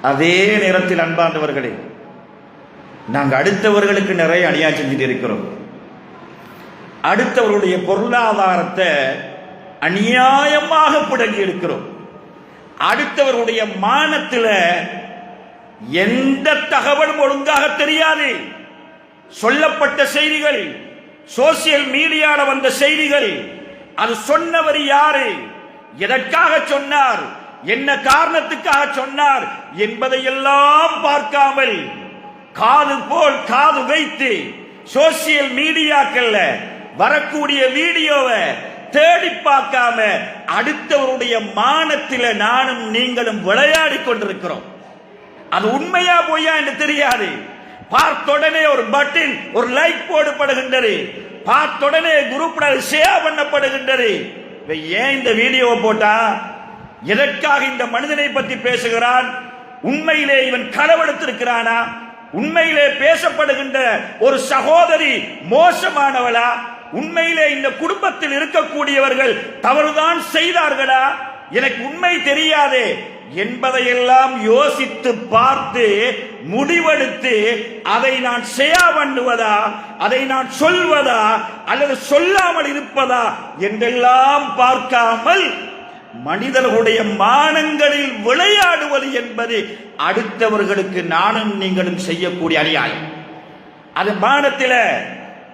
அதே நேரத்தில் அன்பார்ந்தவர்களே, நாங்கள் அடுத்தவர்களுக்கு நிறைய அநியாயம் செஞ்சுட்டு இருக்கிறோம். அடுத்தவர்களுடைய பொருளாதாரத்தை அநியாயமாக பிடுங்கி எடுக்கிறோம். அடுத்தவர்களுடைய மானத்தில் எந்த தகவலும் ஒழுங்காக தெரியாது. சொல்லப்பட்ட செய்திகள், சோசியல் மீடியால வந்த செய்திகள், அது சொன்னவர் யாரு, எதற்காக சொன்னார், என்ன காரணத்துக்காக சொன்னார் என்பதையெல்லாம் பார்க்காமல் காது போல் காது வைத்து சோசியல் மீடியாக்கள்ல வரக்கூடிய வீடியோவை தேடி பார்க்காம அடுத்தவருடைய மானத்தில நானும் நீங்களும் விளையாடி கொண்டிருக்கிறோம். அது உண்மையா பொய்யா என்று தெரியாது. பார்த்தொடனே ஒரு பட்டன், ஒரு லைக் போடப்படுகின்றது, பார்த்தொடனே குரூப்ல ஷேர் பண்ணப்படுகின்றது. ஏன் இந்த வீடியோவை போட்டா, எதற்காக இந்த மனிதனை பற்றி பேசுகிறான், உண்மையிலே இவன் களவெடுத்திருக்கிறானா, உண்மையிலே பேசப்படுகின்ற ஒரு சகோதரி மோசமானவளா, உண்மையிலே இந்த குடும்பத்தில் இருக்கக்கூடியவர்கள் தவறுதான் செய்தார்களா, எனக்கு உண்மை தெரியாதே என்பதையெல்லாம் யோசித்து பார்த்து முடிவெடுத்து அதை நான் ஷேர் பண்ணுவதா, அதை நான் சொல்வதா அல்லது சொல்லாமல் இருப்பதா என்றெல்லாம் பார்க்காமல் மனிதர்களுடைய மானங்களில் விளையாடுவது என்பது அடுத்தவர்களுக்கு நானும் நீங்களும் செய்யக்கூடிய அநியாயம். அது மானத்தில,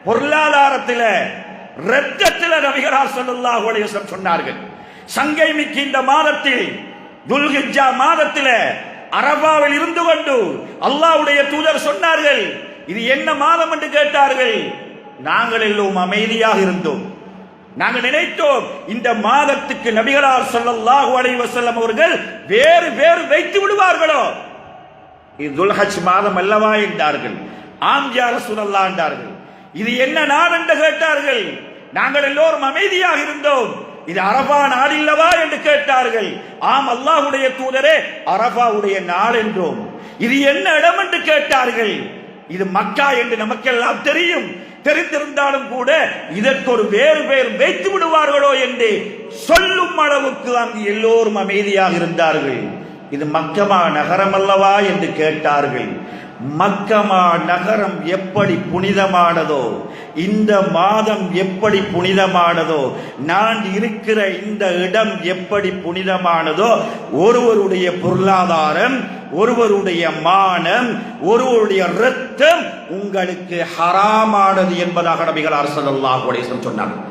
பொருளாதாரத்தில, இரத்தத்தில நபிகளார் ஸல்லல்லாஹு அலைஹி வஸல்லம் சொன்னார்கள். சங்கை மிக்க இந்த மாதத்தில், துல்ஹிஜ்ஜா மாதத்தில அரபாவில் இருந்து கொண்டு அல்லாஹ்வுடைய தூதர் சொன்னார்கள், இது என்ன மாதம் என்று கேட்டார்கள். நாங்கள் எல்லோரும் அமைதியாக இருந்தோம். நாங்கள் நினைத்தோம் இந்த மாதத்துக்கு நபிகளார் ஸல்லல்லாஹு அலைஹி வஸல்லம் அவர்கள் வேறு வேறு வைத்து விடுவார்களோ. இது துல்ஹஜ் மாதம் அல்லவா என்றார்கள். ஆம் யா ரசூலல்லாஹ் என்றார்கள். இது என்ன நாள் என்று கேட்டார்கள். நாங்கள் எல்லோரும் அமைதியாக இருந்தோம். இது அரபா நாள் இல்லவா என்று கேட்டார்கள். ஆம் அல்லாஹ்வுடைய தூதரே, அரபாவுடைய நாள் என்றோம். இது என்ன இடம் என்று கேட்டார்கள். இது மக்கா என்று நமக்கெல்லாம் தெரியும். தெரிந்திருந்தாலும் கூட இதற்கு ஒரு வேறு பேர் வைத்து விடுவார்களோ என்று சொல்லும் அளவுக்கு அங்கு எல்லோரும் அமைதியாக இருந்தார்கள். இது மக்கமா நகரம் அல்லவா என்று கேட்டார்கள். மக்கமா நகரம் எப்படி புனிதமானதோ, இந்த மாதம் எப்படி புனிதமானதோ, நான் இருக்கிற இந்த இடம் எப்படி புனிதமானதோ, ஒருவருடைய பொருளாதாரம், ஒருவருடைய மானம், ஒருவருடைய இரத்தம் உங்களுக்கு ஹராமானது என்பதாக நபிகளார் ஸல்லல்லாஹு அலைஹி வஸல்லம் சொன்னார்கள்.